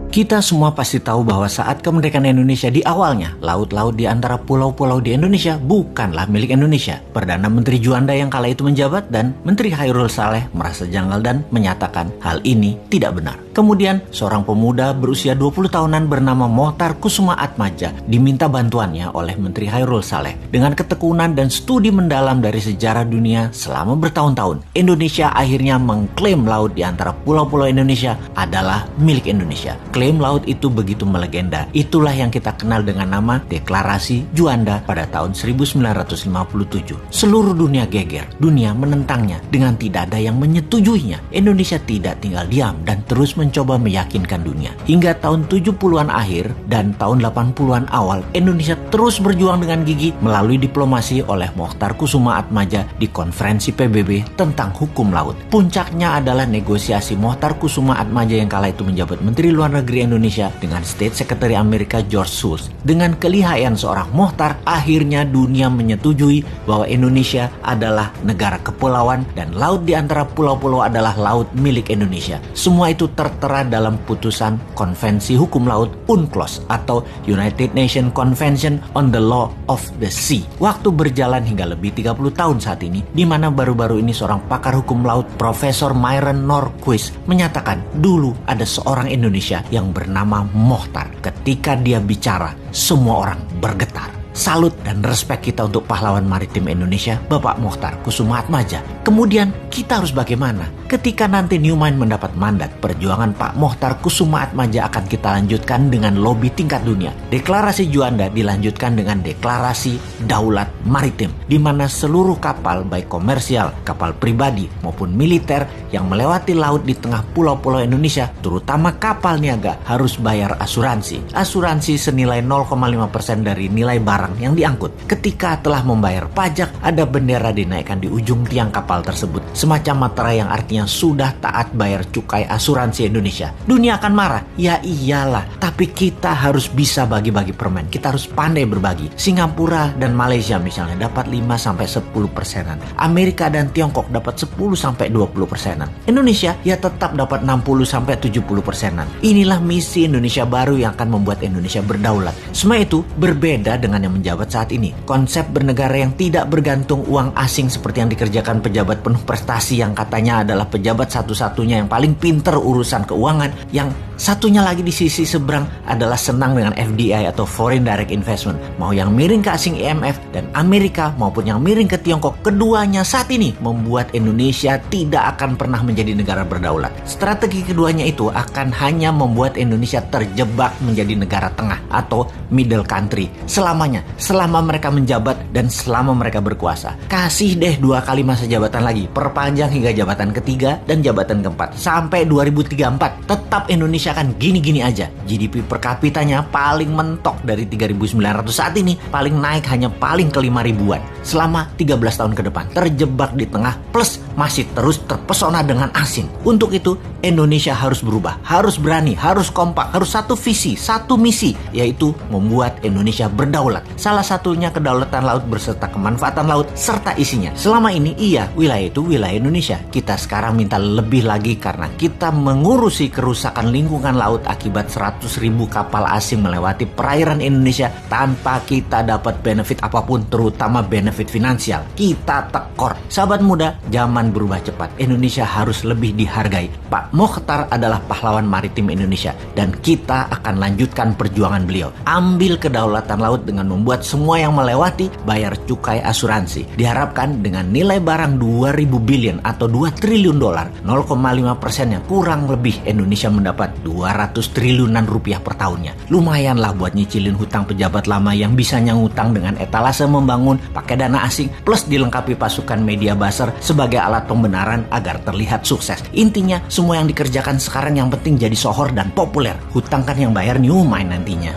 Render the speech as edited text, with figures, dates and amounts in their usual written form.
Kita semua pasti tahu bahwa saat kemerdekaan Indonesia di awalnya, laut-laut di antara pulau-pulau di Indonesia bukanlah milik Indonesia. Perdana Menteri Juanda yang kala itu menjabat dan Menteri Chairul Saleh merasa janggal dan menyatakan hal ini tidak benar. Kemudian, seorang pemuda berusia 20 tahunan bernama Mohtar Kusuma Atmadja diminta bantuannya oleh Menteri Chairul Saleh. Dengan ketekunan dan studi mendalam dari sejarah dunia selama bertahun-tahun, Indonesia akhirnya mengklaim laut di antara pulau-pulau Indonesia adalah milik Indonesia. Klaim laut itu begitu melegenda. Itulah yang kita kenal dengan nama Deklarasi Juanda pada tahun 1957. Seluruh dunia geger, dunia menentangnya dengan tidak ada yang menyetujuinya. Indonesia tidak tinggal diam dan terus mencoba meyakinkan dunia. Hingga tahun 70-an akhir dan tahun 80-an awal, Indonesia terus berjuang dengan gigih melalui diplomasi oleh Mohtar Kusuma Atmadja di konferensi PBB tentang hukum laut. Puncaknya adalah negosiasi Mohtar Kusuma Atmadja yang kala itu menjabat Menteri Luar Negeri Indonesia dengan State Secretary Amerika George Shultz. Dengan kelihayan seorang Mohtar, akhirnya dunia menyetujui bahwa Indonesia adalah negara kepulauan dan laut di antara pulau-pulau adalah laut milik Indonesia. Semua itu tertera dalam putusan Konvensi Hukum Laut UNCLOS atau United Nations Convention on the Law of the Sea. Waktu berjalan hingga lebih 30 tahun saat ini, di mana baru-baru ini seorang pakar hukum laut Profesor Myron Norquist menyatakan dulu ada seorang Indonesia yang bernama Mohtar. Ketika dia bicara, semua orang bergetar. Salut dan respek kita untuk pahlawan maritim Indonesia, Bapak Mohtar Kusuma Atmadja. Kemudian kita harus bagaimana? Ketika nanti Newmind mendapat mandat, perjuangan Pak Mohtar Kusuma Atmadja akan kita lanjutkan dengan lobi tingkat dunia. Deklarasi Juanda dilanjutkan dengan Deklarasi Daulat Maritim, di mana seluruh kapal baik komersial, kapal pribadi maupun militer yang melewati laut di tengah pulau-pulau Indonesia, terutama kapal niaga, harus bayar asuransi. Asuransi senilai 0,5% dari nilai barang yang diangkut. Ketika telah membayar pajak, ada bendera dinaikkan di ujung tiang kapal tersebut, semacam materai yang artinya sudah taat bayar cukai asuransi Indonesia. Dunia akan marah, ya iyalah, tapi kita harus bisa bagi-bagi permen. Kita harus pandai berbagi. Singapura dan Malaysia misalnya dapat 5-10%. Amerika dan Tiongkok dapat 10-20%. Indonesia ya tetap dapat 60-70%. Inilah misi Indonesia baru yang akan membuat Indonesia berdaulat. Semua itu berbeda dengan yang menjabat saat ini. Konsep bernegara yang tidak bergantung uang asing seperti yang dikerjakan pejabat penuh prestasi yang katanya adalah pejabat satu-satunya yang paling pinter urusan keuangan, yang satunya lagi di sisi seberang adalah senang dengan FDI atau Foreign Direct Investment. Mau yang miring ke asing IMF dan Amerika maupun yang miring ke Tiongkok, keduanya saat ini membuat Indonesia tidak akan pernah menjadi negara berdaulat. Strategi keduanya itu akan hanya membuat Indonesia terjebak menjadi negara tengah atau middle country selamanya, selama mereka menjabat dan selama mereka berkuasa. Kasih deh 2 kali masa jabatan lagi, perpanjang hingga jabatan ketiga dan jabatan keempat sampai 2034. Tetap Indonesia akan gini-gini aja. GDP per kapitanya paling mentok dari 3.900 saat ini, paling naik hanya paling ke 5.000-an selama 13 tahun ke depan. Terjebak di tengah plus masih terus terpesona dengan asing. Untuk itu Indonesia harus berubah, harus berani, harus kompak, harus satu visi, satu misi, yaitu membuat Indonesia berdaulat. Salah satunya kedaulatan laut beserta kemanfaatan laut serta isinya. Selama ini iya, wilayah itu wilayah Indonesia. Kita sekarang minta lebih lagi karena kita mengurusi kerusakan lingkungan laut akibat 100.000 kapal asing melewati perairan Indonesia tanpa kita dapat benefit apapun, terutama benefit finansial. Kita tekor. Sahabat muda, zaman berubah cepat. Indonesia harus lebih dihargai. Pak Mohtar adalah pahlawan maritim Indonesia dan kita akan lanjutkan perjuangan beliau. Ambil kedaulatan laut dengan membuat semua yang melewati bayar cukai asuransi. Diharapkan dengan nilai barang 2.000 billion atau 2 triliun dolar, 0,5%-nya kurang lebih Indonesia mendapat 200 triliunan rupiah per tahunnya. Lumayanlah buat nyicilin hutang pejabat lama yang bisanya ngutang dengan etalase membangun pakai dana asing plus dilengkapi pasukan media buzzer sebagai alat pembenaran agar terlihat sukses. Intinya semua yang dikerjakan sekarang yang penting jadi sohor dan populer. Hutang kan yang bayar Newmind nantinya.